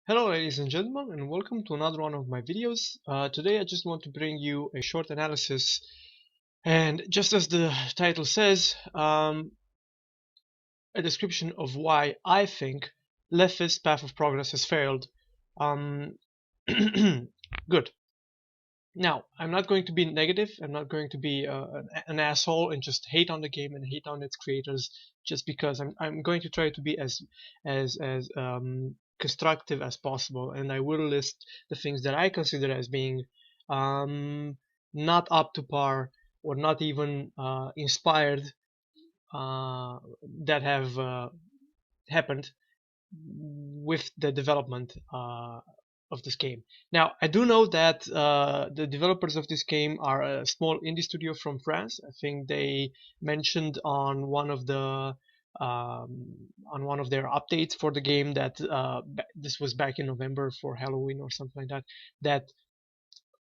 Hello ladies and gentlemen, and welcome to another one of my videos. Today I just want to bring you a short analysis, and just as the title says, a description of why I think Lethis' path of progress has failed. Um, Good. Now, I'm not going to be negative. I'm not going to be an asshole and just hate on the game and hate on its creators just because I'm going to try to be as constructive as possible, and I will list the things that I consider as being um, not up to par or not even inspired that have happened with the development of this game. Now, I do know that the developers of this game are a small indie studio from France. I think they mentioned on one of their updates for the game that this was back in November for Halloween or something like that. That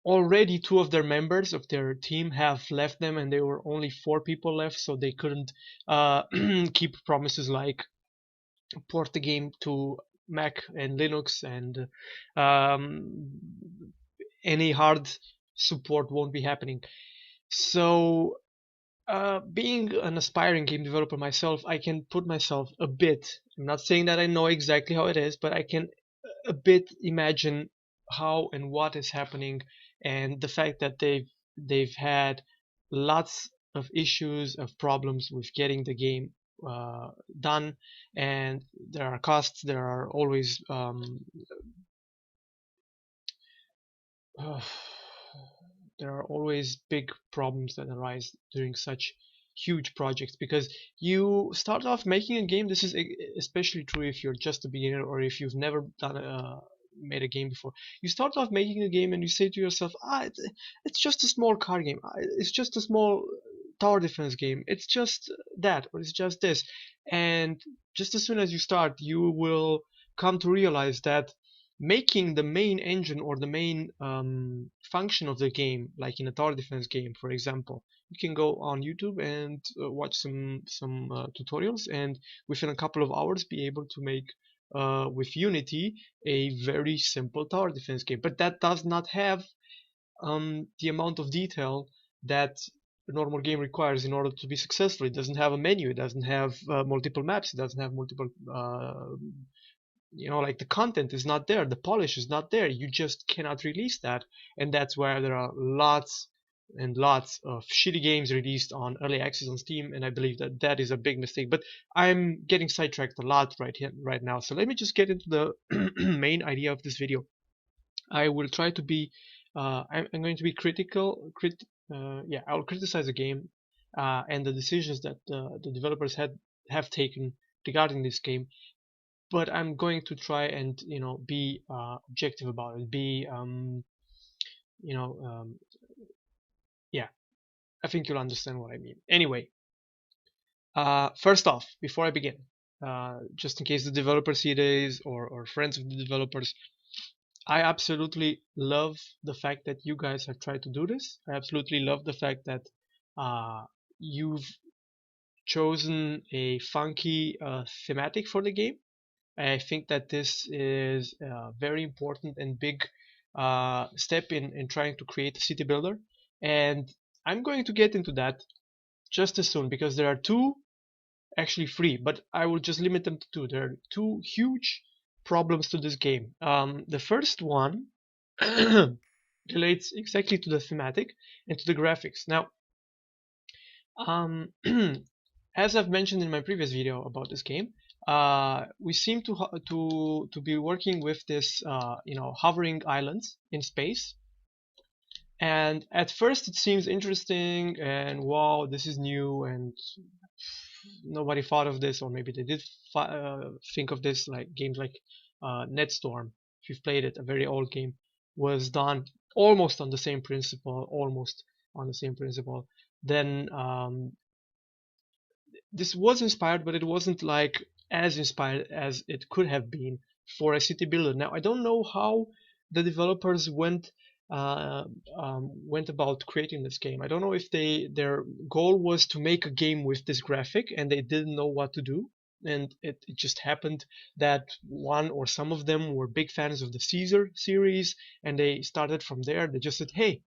already two of their members of their team have left them, and there were only four people left, so they couldn't keep promises like port the game to Mac and Linux, and um, any hard support won't be happening. So, being an aspiring game developer myself, I can put myself a bit. I'm not saying that I know exactly how it is, but I can a bit imagine how and what is happening, and the fact that they've had lots of issues of problems with getting the game done, and there are costs. There are always uh, there are always big problems that arise during such huge projects because you start off making a game. This is especially true if you're just a beginner or if you've never made a game before. You start off making a game and you say to yourself, it's just a small car game. It's just a small tower defense game. It's just that, or it's just this. And just as soon as you start, you will come to realize that making the main engine or the main function of the game, like in a tower defense game, for example, you can go on YouTube and watch some tutorials, and within a couple of hours be able to make with Unity a very simple tower defense game. But that does not have the amount of detail that a normal game requires in order to be successful. It doesn't have a menu. It doesn't have multiple maps. It doesn't have multiple like the content is not there, the polish is not there, you just cannot release that. And that's where there are lots and lots of shitty games released on early access on Steam, and I believe that that is a big mistake. But I'm getting sidetracked a lot right here right now, so let me just get into the main idea of this video. I will try to be I'm going to be yeah, I'll criticize the game and the decisions that the developers have taken regarding this game, but I'm going to try and be objective about it. Be you know yeah, I think you'll understand what I mean. Anyway, first off, before I begin, just in case the developers see this or friends of the developers, I absolutely love the fact that you guys have tried to do this. I absolutely love the fact that you've chosen a funky thematic for the game. I think that this is a very important and big step in trying to create a city builder. And I'm going to get into that just as soon because there are two, actually three, but I will just limit them to two. There are two huge problems to this game. The first one relates exactly to the thematic and to the graphics. Now, um, as I've mentioned in my previous video about this game, we seem to be working with this hovering islands in space. And at first it seems interesting and wow, this is new and nobody thought of this, or maybe they did think of this. Like games like Netstorm, if you've played it, a very old game, was done almost on the same principle. Then this was inspired, but it wasn't like as inspired as it could have been for a city builder. Now I don't know how the developers went about creating this game. I don't know if their goal was to make a game with this graphic and they didn't know what to do, and it just happened that one or some of them were big fans of the Caesar series, and they started from there. They just said, hey,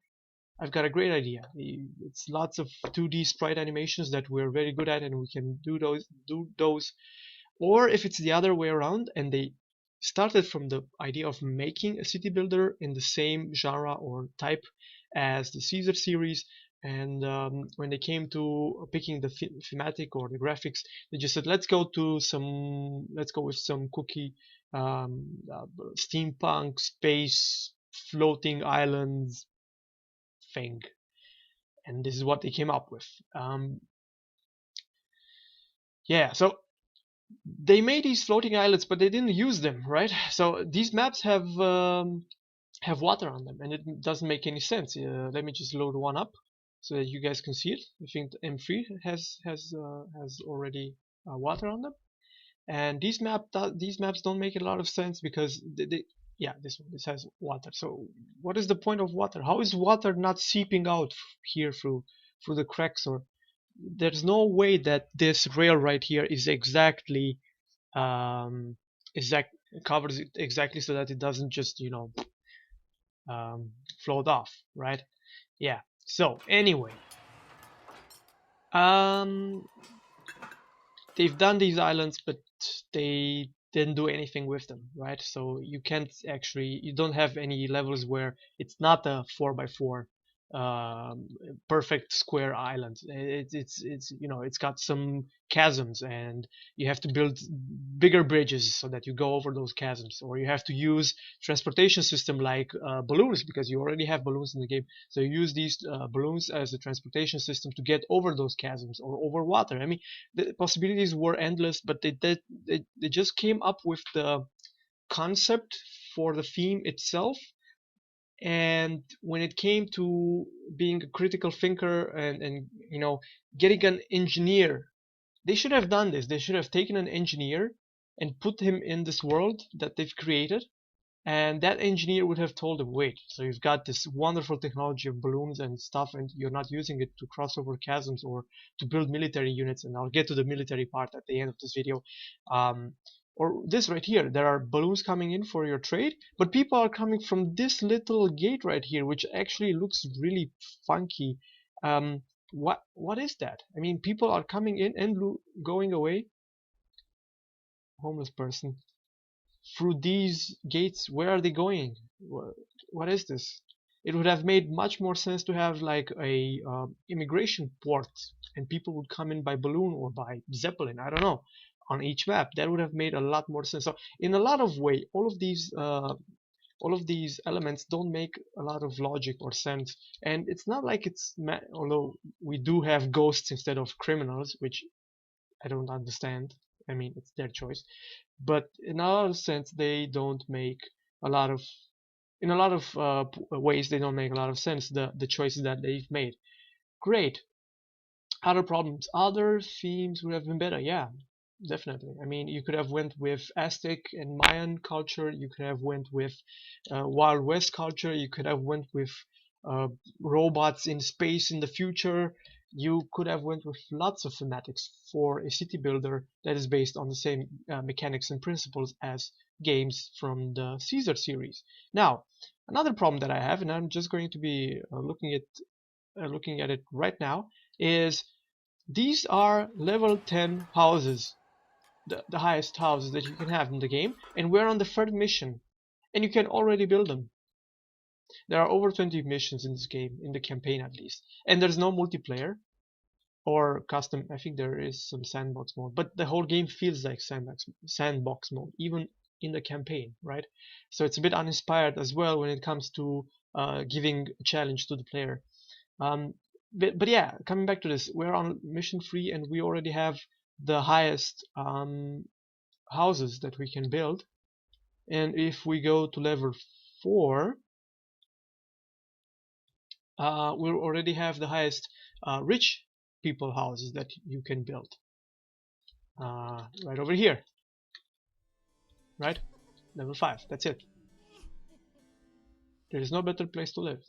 I've got a great idea. It's lots of 2D sprite animations that we're very good at, and we can do those. Or if it's the other way around, and they started from the idea of making a city builder in the same genre or type as the Caesar series, and when they came to picking the thematic or the graphics, they just said, let's go with some cookie, steampunk space floating islands thing, and this is what they came up with. Yeah, so they made these floating islands, but they didn't use them, right? So these maps have water on them, and it doesn't make any sense. Let me just load one up so that you guys can see it. I think the M3 has already water on them, and these maps don't make a lot of sense because yeah, this has water. So what is the point of water? How is water not seeping out here through the cracks? Or there's no way that this rail right here is exactly um, exact covers it exactly so that it doesn't just um, float off, right? Yeah. So anyway, um, they've done these islands, but they didn't do anything with them, right? So you don't have any levels where it's not a 4x4 um, perfect square island. It's got some chasms, and you have to build bigger bridges so that you go over those chasms, or you have to use transportation system like balloons, because you already have balloons in the game. So you use these balloons as a transportation system to get over those chasms or over water. I mean, the possibilities were endless, but they just came up with the concept for the theme itself. And when it came to being a critical thinker and getting an engineer, they should have done this. They should have taken an engineer and put him in this world that they've created, and that engineer would have told them, wait, so you've got this wonderful technology of balloons and stuff, and you're not using it to cross over chasms or to build military units. And I'll get to the military part at the end of this video. Or this right here, there are balloons coming in for your trade, but people are coming from this little gate right here, which actually looks really funky. What is that? I mean, people are coming in and going away. Homeless person through these gates. Where are they going? What is this? It would have made much more sense to have like a immigration port, and people would come in by balloon or by zeppelin, I don't know, on each map. That would have made a lot more sense. So in a lot of way, all of these elements don't make a lot of logic or sense. And it's not like although we do have ghosts instead of criminals, which I don't understand. I mean, it's their choice, but in a lot of sense, they don't make a lot of in a lot of ways they don't make a lot of sense. The choices that they've made. Great. Other problems, other themes would have been better. Yeah, definitely. I mean, you could have went with Aztec and Mayan culture. You could have went with Wild West culture. You could have went with uh, robots in space in the future. You could have went with lots of thematics for a city builder that is based on the same mechanics and principles as games from the Caesar series. Now, another problem that I have, and I'm just going to be looking at it right now, is these are level 10 houses, the highest houses that you can have in the game, and we're on the third mission, and you can already build them. There are over 20 missions in this game, in the campaign at least, and there's no multiplayer or custom. I think there is some sandbox mode, but the whole game feels like sandbox mode, even in the campaign, right? So it's a bit uninspired as well when it comes to giving a challenge to the player. Um, but yeah, coming back to this, we're on mission 3, and we already have the highest houses that we can build. And if we go to level 4, we already have the highest rich people houses that you can build. Right over here, right? Level 5, that's it. There is no better place to live.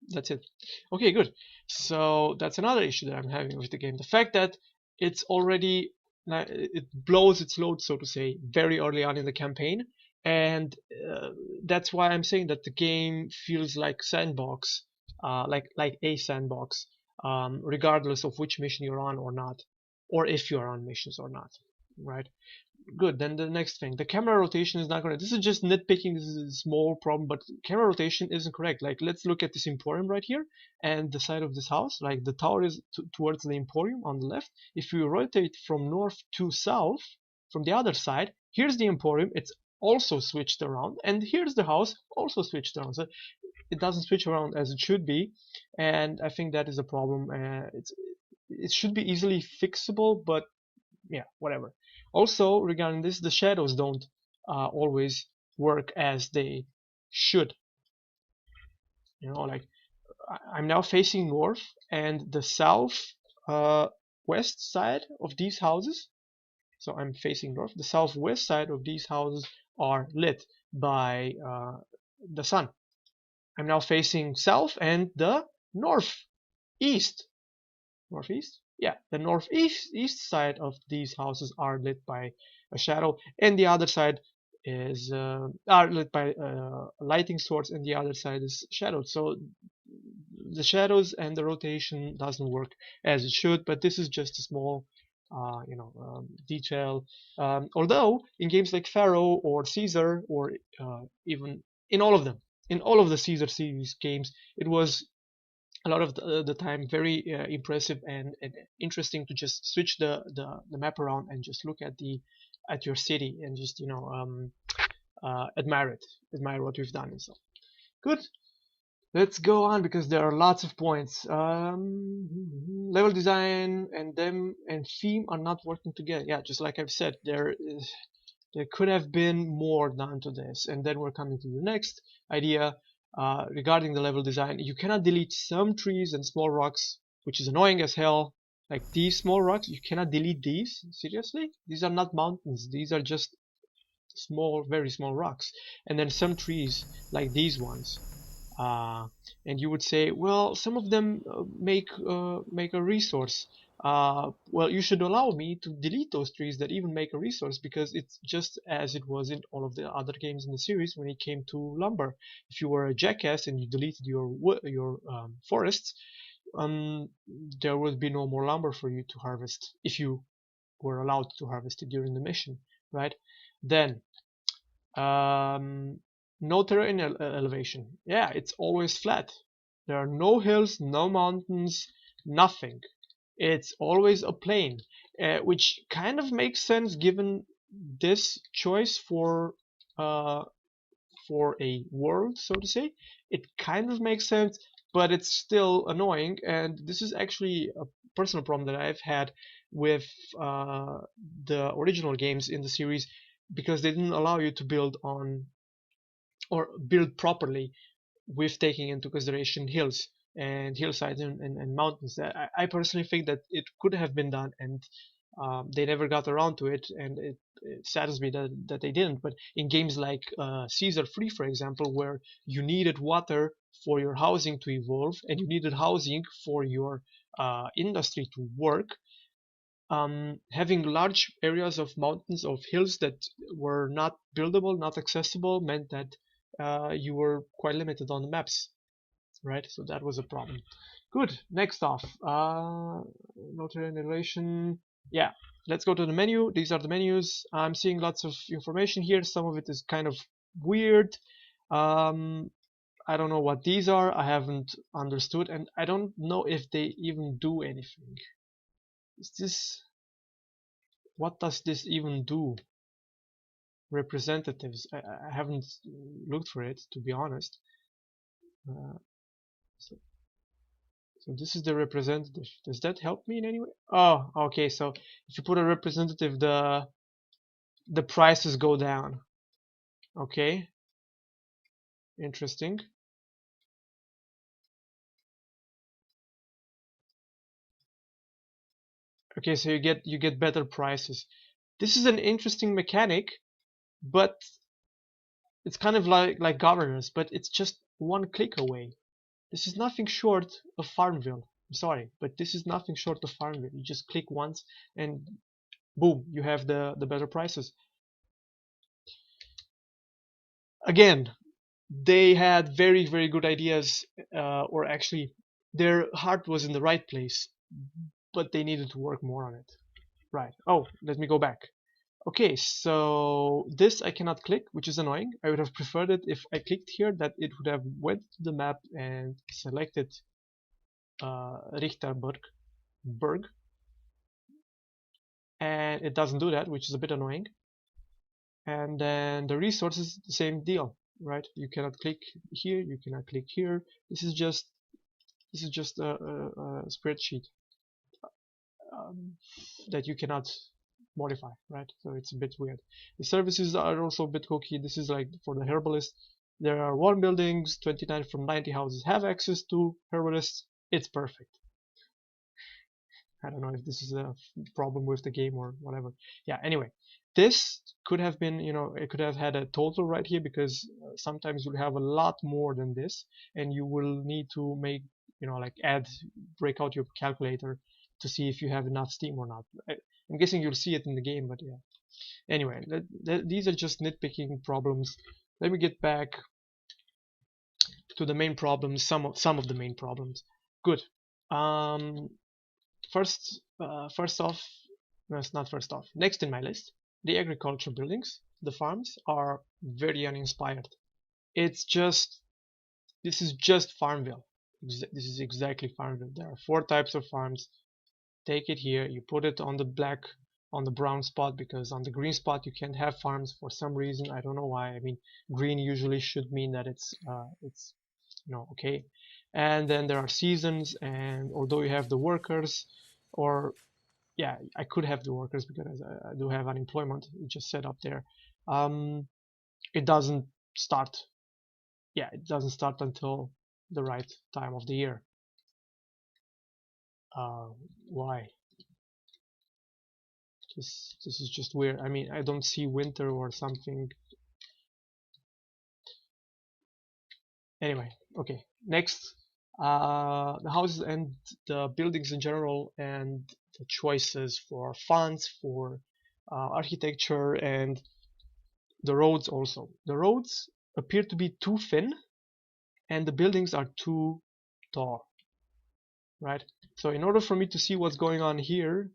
That's it. Okay, good. So that's another issue that I'm having with the game. The fact that it's already it blows its load, so to say, very early on in the campaign, and that's why I'm saying that the game feels like sandbox, like a sandbox, regardless of which mission you're on or not, or if you're on missions or not, right? Good. Then the next thing, the camera rotation is not correct. This is just nitpicking. This is a small problem, but camera rotation isn't correct. Like, let's look at this emporium right here and the side of this house. Like, the tower is towards the emporium on the left. If you rotate from north to south, from the other side, here's the emporium. It's also switched around, and here's the house, also switched around. So it doesn't switch around as it should be, and I think that is a problem. It should be easily fixable, but yeah, whatever. Also, regarding this, the shadows don't always work as they should. Like, I'm now facing north, and the south west side of these houses. So I'm facing north. The southwest side of these houses are lit by the sun. I'm now facing south, and the northeast northeast, yeah, the northeast side of these houses are lit by a shadow, and the other side is are lit by a lighting source, and the other side is shadowed. So the shadows and the rotation doesn't work as it should, but this is just a small detail. Although in games like Pharaoh or Caesar, or even in all of them, in all of the Caesar series games, it was a lot of the time very impressive and interesting to just switch the map around and just look at your city and just admire what we've done and so good. Let's go on because there are lots of points. Level design and them and theme are not working together. Yeah, just like I've said, there could have been more done to this. And then we're coming to the next idea regarding the level design. You cannot delete some trees and small rocks, which is annoying as hell. Like these small rocks, you cannot delete these. Seriously? These are not mountains. These are just small, very small rocks. And then some trees, like these ones. And you would say, well, some of them make a resource. Well, you should allow me to delete those trees that even make a resource, because it's just as it was in all of the other games in the series when it came to lumber. If you were a jackass and you deleted your forests, there would be no more lumber for you to harvest if you were allowed to harvest it during the mission, right? Then no terrain elevation. Yeah, it's always flat. There are no hills, no mountains, nothing. It's always a plain, which kind of makes sense given this choice for a world, so to say. It kind of makes sense, but it's still annoying, and this is actually a personal problem that I've had with the original games in the series, because they didn't allow you to build on or build properly with taking into consideration hills and hillsides and mountains. I personally think that it could have been done, and they never got around to it, and it saddens me that they didn't. But in games like Caesar 3, for example, where you needed water for your housing to evolve, and you needed housing for your industry to work, having large areas of mountains, of hills that were not buildable, not accessible, meant that you were quite limited on the maps, right? So that was a problem. Good. Next off, no terrain elevation. Yeah, let's go to the menu. These are the menus. I'm seeing lots of information here. Some of it is kind of weird. I don't know what these are. I haven't understood, and I don't know if they even do anything. Is this? What does this even do? Representatives. I haven't looked for it, to be honest. Uh, so, so this is the representative. Does that help me in any way? Oh, okay. So if you put a representative, the prices go down. Okay, interesting. Okay, so you get better prices. This is an interesting mechanic, but it's kind of like governance, but it's just one click away. This is nothing short of Farmville. I'm sorry, but this is nothing short of Farmville. You just click once and Boom, you have the better prices. Again, they had very, very good ideas, or actually their heart was in the right place, but they needed to work more on it. Right. Oh, let me go back. Okay, so this I cannot click, which is annoying. I would have preferred it if I clicked here, that it would have went to the map and selected Richterberg, and it doesn't do that, which is a bit annoying. And then the resources, the same deal, right? You cannot click here, you cannot click here. This is just a spreadsheet um, that you cannot modify, right? So it's a bit weird. The services are also a bit hooky. This is like for the herbalist. There are 1 buildings, 29 from 90 houses have access to herbalists. It's perfect. I don't know if this is a problem with the game or whatever. Yeah, anyway, this could have been, it could have had a total right here, because sometimes you'll have a lot more than this, and you will need to make, like break out your calculator to see if you have enough steam or not. I'm guessing you'll see it in the game, but yeah. Anyway, these are just nitpicking problems. Let me get back to the main problems, some of the main problems. Good. Um, first off, no, it's not first off. Next in my list, the agriculture buildings, the farms are very uninspired. It's just This is just Farmville. This is exactly Farmville. There are 4 types of farms. Take it here, you put it on the brown spot, because on the green spot you can't have farms for some reason. I don't know why. I mean, green usually should mean that it's okay. And then there are seasons, and although you have the workers, or yeah, I could have the workers because I do have unemployment. It just set up there. Um, it doesn't start. Yeah, it doesn't start until the right time of the year. Uh, why? This is just weird. I mean, I don't see winter or something. Anyway, okay. Next, the houses and the buildings in general, and the choices for fonts, for architecture, and the roads also. The roads appear to be too thin, and the buildings are too tall, right? So in order for me to see what's going on here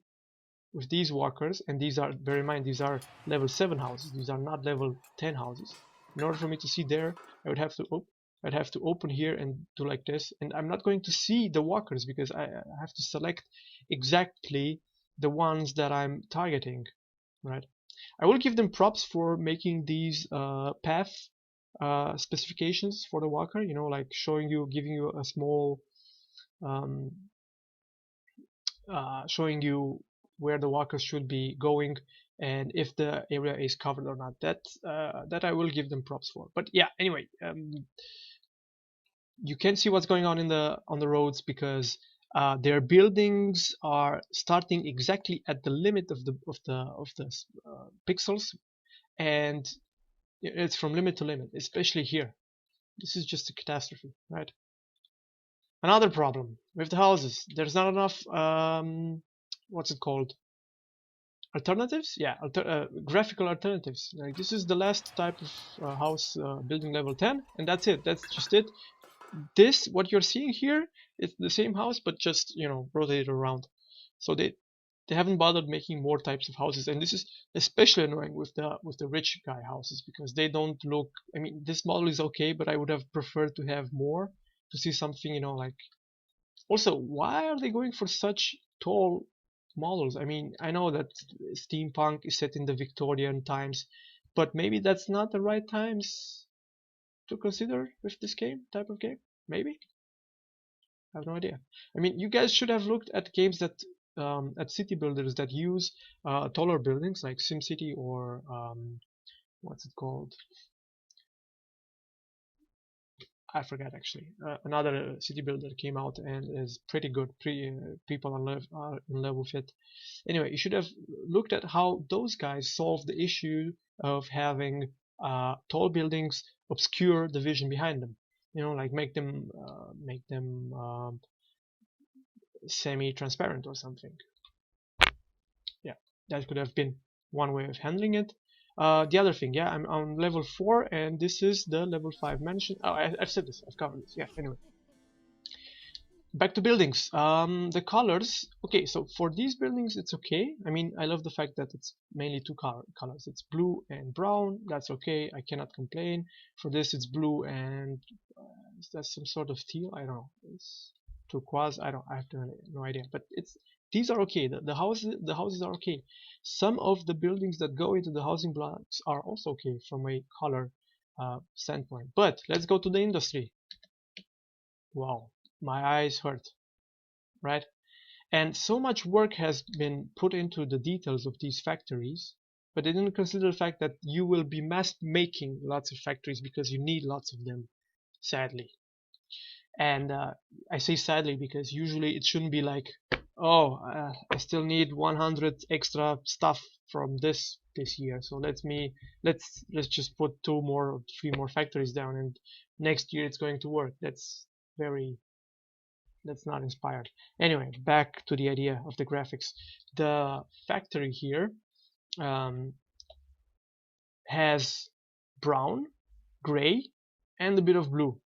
with these walkers, and these are, bear in mind, these are level 7 houses, these are not level 10 houses. In order for me to see there, I'd have to open here and do like this, and I'm not going to see the walkers because I have to select exactly the ones that I'm targeting, right? I will give them props for making these path specifications for the walker, like giving you a small um, showing you where the walkers should be going, and if the area is covered or not. That I will give them props for. But yeah, anyway, you can see what's going on on the roads, because their buildings are starting exactly at the limit of the pixels, and it's from limit to limit, especially here. This is just a catastrophe, right? Another problem with the houses, there's not enough what's it called, alternatives. Yeah, graphical alternatives. Like, this is the last type of house, building level 10, and that's it. That's just it. This, what you're seeing here, it's the same house, but just rotated around. So they haven't bothered making more types of houses, and this is especially annoying with the rich guy houses, because they don't look. I mean, this model is okay, but I would have preferred to have more, to see something, like. Also, why are they going for such tall models? I mean, I know that steampunk is set in the Victorian times, but maybe that's not the right times to consider with this type of game. Maybe, I have no idea. I mean, you guys should have looked at games that at city builders that use taller buildings like SimCity, or what's it called? I forget actually. Another city builder came out and is pretty good. People are in love with it. Anyway, you should have looked at how those guys solve the issue of having tall buildings obscure the vision behind them. Like make them semi-transparent or something. Yeah. That could have been one way of handling it. The other thing, yeah, I'm on level 4, and this is the level 5 mansion. Oh, I've said this, I've covered this. Yeah, anyway. Back to buildings. The colors. Okay, so for these buildings, it's okay. I mean, I love the fact that it's mainly two colors. It's blue and brown. That's okay. I cannot complain. For this, it's blue and is that some sort of teal? I don't know. It's turquoise. I have no idea. But these are okay. The houses are okay. Some of the buildings that go into the housing blocks are also okay from a color standpoint. But let's go to the industry. Wow, my eyes hurt, right? And so much work has been put into the details of these factories, but they didn't consider the fact that you will be mass making lots of factories because you need lots of them, sadly. And I say sadly because usually it shouldn't be like, oh, I still need 100 extra stuff from this year, so let's just put 2 more or 3 more factories down, and next year it's going to work. That's not inspired. Anyway, back to the idea of the graphics. The factory here has brown, gray, and a bit of blue.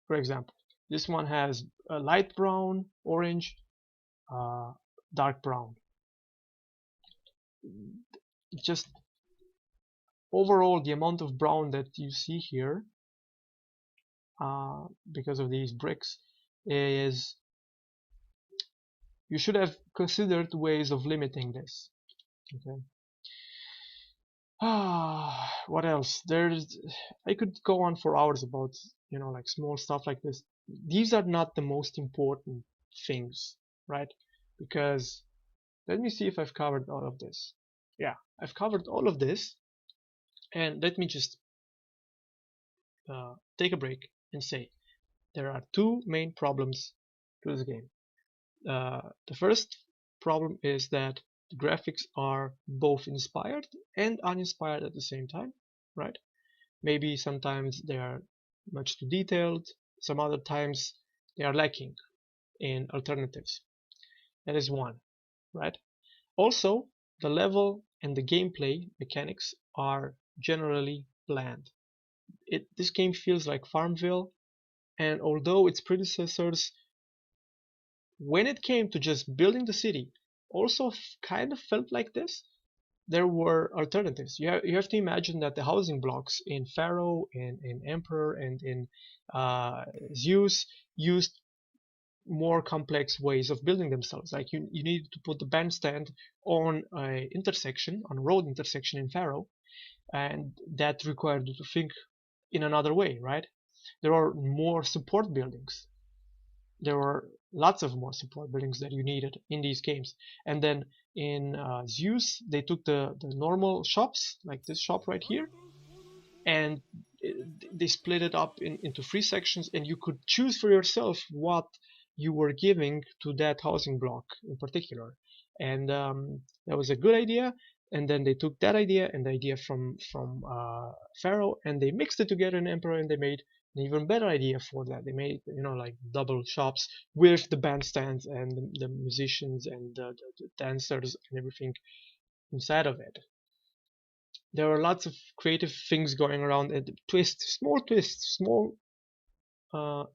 For example, this one has a light brown, orange, dark brown. Just overall, the amount of brown that you see here, because of these bricks, is you should have considered ways of limiting this. Okay. What else? I could go on for hours about, like small stuff like this. These are not the most important things, right? Because let me see if I've covered all of this. Yeah, I've covered all of this, and let me just take a break and say there are 2 main problems to this game. The first problem is that the graphics are both inspired and uninspired at the same time, right? Maybe sometimes they are much too detailed, some other times they are lacking in alternatives. That is one, right? Also, the level and the gameplay mechanics are generally bland. This game feels like Farmville, and although its predecessors, when it came to just building the city, also kind of felt like this, there were alternatives. You have to imagine that the housing blocks in Pharaoh, in Emperor, and in Zeus used more complex ways of building themselves. Like you needed to put the bandstand on a intersection, on a road intersection in Pharaoh, and that required you to think in another way, right? There are more support buildings. There were lots of more support buildings that you needed in these games. And then in Zeus, they took the normal shops, like this shop right here, and they split it up into 3 sections, and you could choose for yourself what you were giving to that housing block in particular. And that was a good idea. And then they took that idea and the idea from Pharaoh, and they mixed it together in Emperor, and they made an even better idea for that. They made, like double shops with the bandstands and the musicians and the dancers and everything inside of it. There were lots of creative things going around, and small twists, small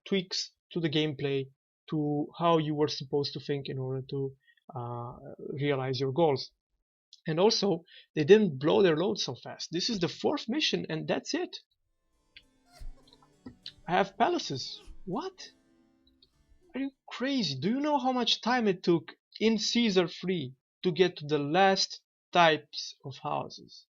tweaks to the gameplay, to how you were supposed to think in order to realize your goals. And also, they didn't blow their load so fast. This is the 4th mission, and that's it. I have palaces. What? Are you crazy? Do you know how much time it took in Caesar 3 to get to the last types of houses?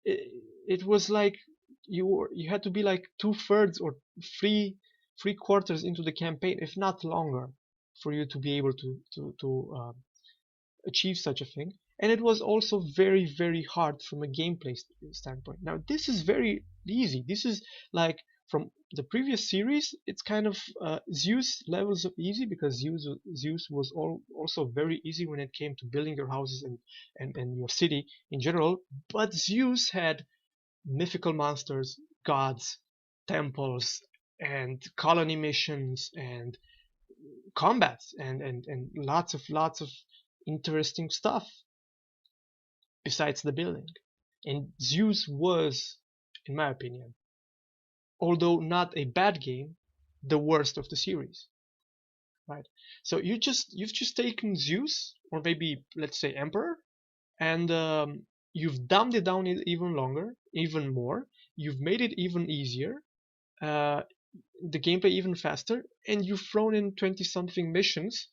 It was like you had to be like 2/3 or 3/4 into the campaign, if not longer, for you to be able to achieve such a thing. And it was also very, very hard from a gameplay standpoint. Now this is very easy. This is like from the previous series. It's kind of Zeus levels of easy, because Zeus was also very easy when it came to building your houses and your city in general. But Zeus had mythical monsters, gods, temples, and colony missions, and combats, and lots of interesting stuff. besides the building. And Zeus was, in my opinion, although not a bad game, the worst of the series, right? So you've just taken Zeus, or maybe let's say Emperor, and you've dumbed it down even longer, even more. You've made it even easier, uh, the gameplay even faster, and you've thrown in 20 something missions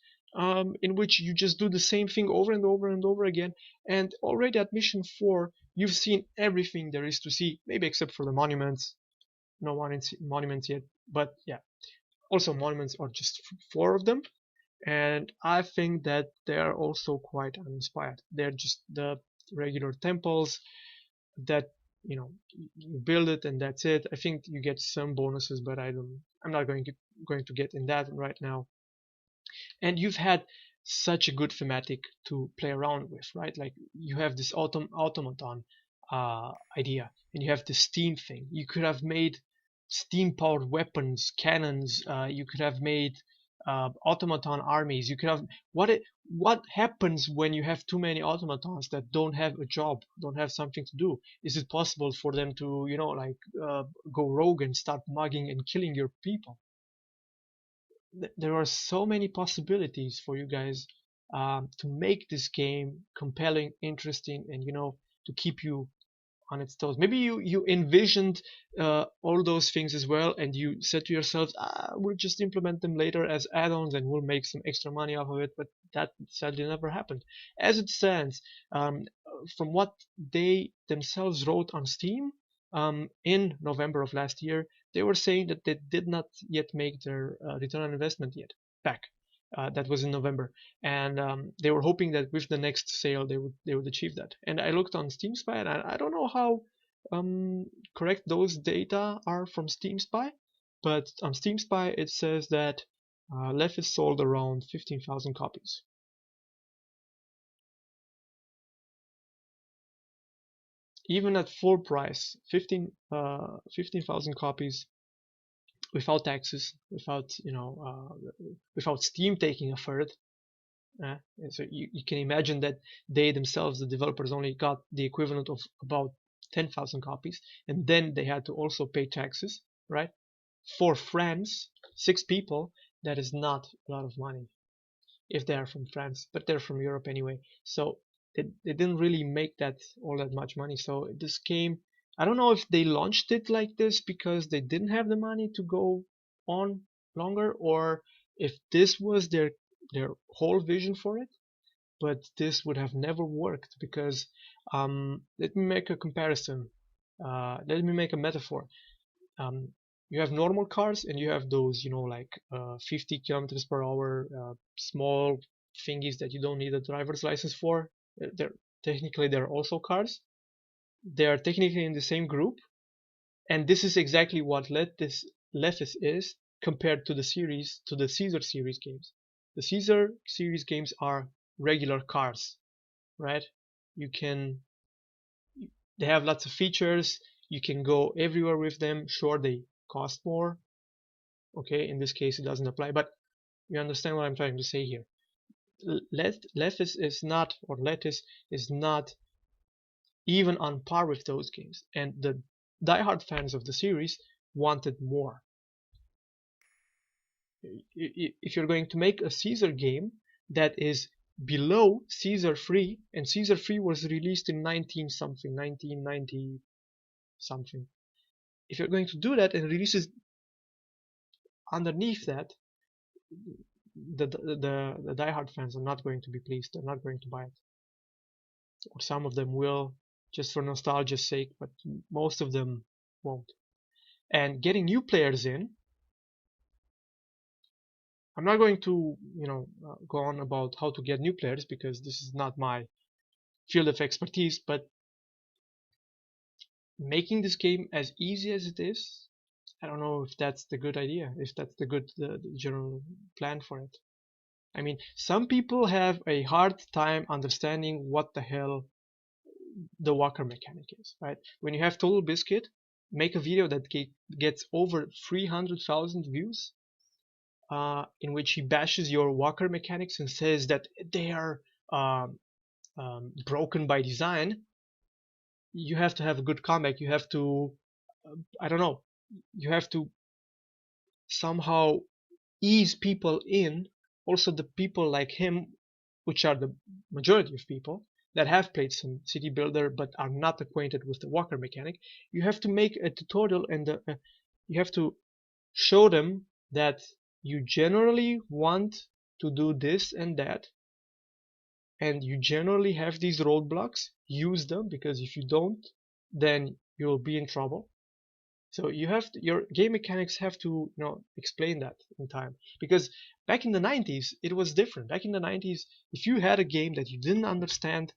in which you just do the same thing over and over and over again. And already at mission 4, you've seen everything there is to see, maybe except for the monuments. No monuments yet, but yeah. Also, monuments are just 4 of them, and I think that they are also quite uninspired. They're just the regular temples that you build it and that's it. I think you get some bonuses, but I'm not going to get in that right now. And you've had such a good thematic to play around with, right? Like you have this automaton idea, and you have the steam thing. You could have made steam powered weapons, cannons. You could have made automaton armies. You could have what happens when you have too many automatons that don't have a job, don't have something to do? Is it possible for them to go rogue and start mugging and killing your people? There are so many possibilities for you guys to make this game compelling, interesting, and to keep you on its toes. Maybe you envisioned all those things as well, and you said to yourself, we'll just implement them later as add-ons and we'll make some extra money off of it. But that sadly never happened. As it stands, from what they themselves wrote on Steam in November of last year, they were saying that they did not yet make their return on investment yet back. That was in November, and they were hoping that with the next sale they would achieve that. And I looked on Steam Spy, and I don't know how correct those data are from Steam Spy, but on Steam Spy it says that Lethis sold around 15,000 copies. Even at full price, 15,000 copies without taxes, without Steam taking a third. So you can imagine that they themselves, the developers, only got the equivalent of about 10,000 copies, and then they had to also pay taxes, right? For France, 6 people, that is not a lot of money if they are from France, but they're from Europe anyway. So they didn't really make that all that much money. So this game, I don't know if they launched it like this because they didn't have the money to go on longer, or if this was their whole vision for it. But this would have never worked because let me make a comparison. Let me make a metaphor. Um, you have normal cars and you have those, 50 kilometers per hour small thingies that you don't need a driver's license for. They're also cars. They are technically in the same group, and this is exactly what Lethis is compared to the Caesar series games. The Caesar series games are regular cars, right? You can They have lots of features. You can go everywhere with them. Sure, they cost more. Okay, in this case it doesn't apply, but you understand what I'm trying to say here. Lethis is not even on par with those games, and the diehard fans of the series wanted more. If you're going to make a Caesar game that is below Caesar 3, and Caesar 3 was released in 1990 something. If you're going to do that and release it underneath that, the diehard fans are not going to be pleased. They're not going to buy it. Or some of them will, just for nostalgia's sake, but most of them won't. And getting new players in, I'm not going to, go on about how to get new players because this is not my field of expertise, but making this game as easy as it is, I don't know if that's the good idea, if that's the general plan for it. I mean, some people have a hard time understanding what the hell the walker mechanic is, right? When you have Total Biscuit make a video that gets over 300,000 views, in which he bashes your walker mechanics and says that they are broken by design, you have to have a good comeback. You have to, I don't know, you have to somehow ease people in. Also, the people like him, which are the majority of people that have played some city builder but are not acquainted with the walker mechanic, you have to make a tutorial and you have to show them that you generally want to do this and that, and you generally have these roadblocks. Use them, because if you don't, then you'll be in trouble. So you have to, your game mechanics have to, explain that in time. Because back in the 90s, it was different. Back in the 90s, if you had a game that you didn't understand,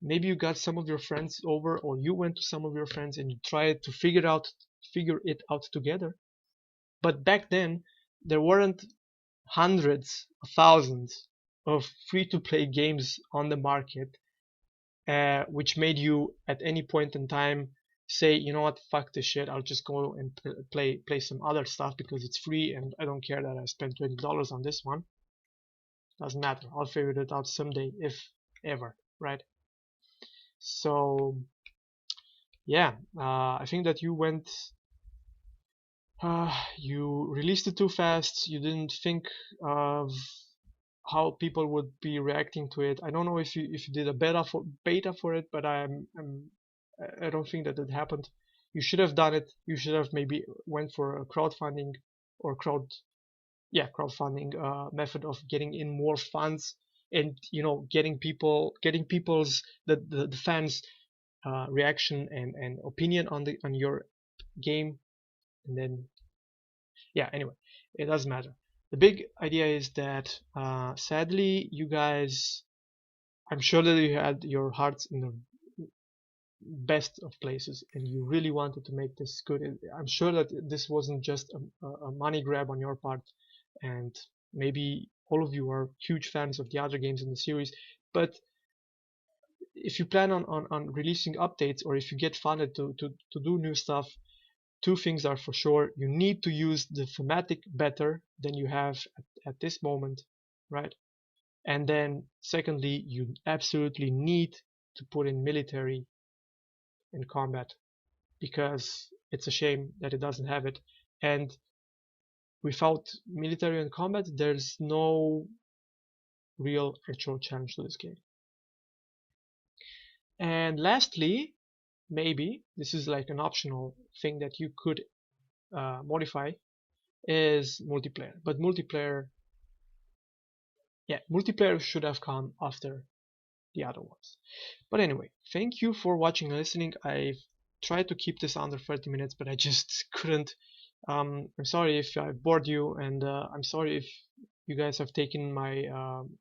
maybe you got some of your friends over, or you went to some of your friends and you tried to figure it out together. But back then, there weren't hundreds of thousands of free-to-play games on the market, which made you at any point in time say, you know what, fuck this shit, I'll just go and play some other stuff because it's free and I don't care that I spent $20 on this one. Doesn't matter, I'll figure it out someday, if ever, right? So yeah, I think that you released it too fast. You didn't think of how people would be reacting to it. I don't know if you did a beta for it, but I don't think that it happened. You should have done it. You should have maybe went for a crowdfunding or crowdfunding method of getting in more funds, and getting people's the fans reaction and opinion on your game. And then yeah, anyway, it doesn't matter. The big idea is that sadly you guys, I'm sure that you had your hearts in the best of places and you really wanted to make this good. I'm sure that this wasn't just a money grab on your part, and maybe all of you are huge fans of the other games in the series, but if you plan on releasing updates, or if you get funded to do new stuff, two things are for sure. You need to use the thematic better than you have at this moment, right? And then secondly, you absolutely need to put in military and combat, because it's a shame that it doesn't have it. And without military and combat, there's no real actual challenge to this game. And lastly, maybe this is like an optional thing that you could modify, is multiplayer. But multiplayer should have come after the other ones. But anyway, thank you for watching and listening. I've tried to keep this under 30 minutes, but I just couldn't. I'm sorry if I bored you, and I'm sorry if you guys have taken my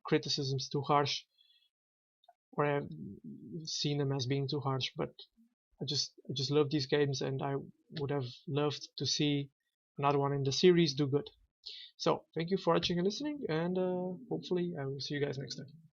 criticisms too harsh, or have seen them as being too harsh. But I just love these games, and I would have loved to see another one in the series do good. So thank you for watching and listening, and hopefully I will see you guys next time.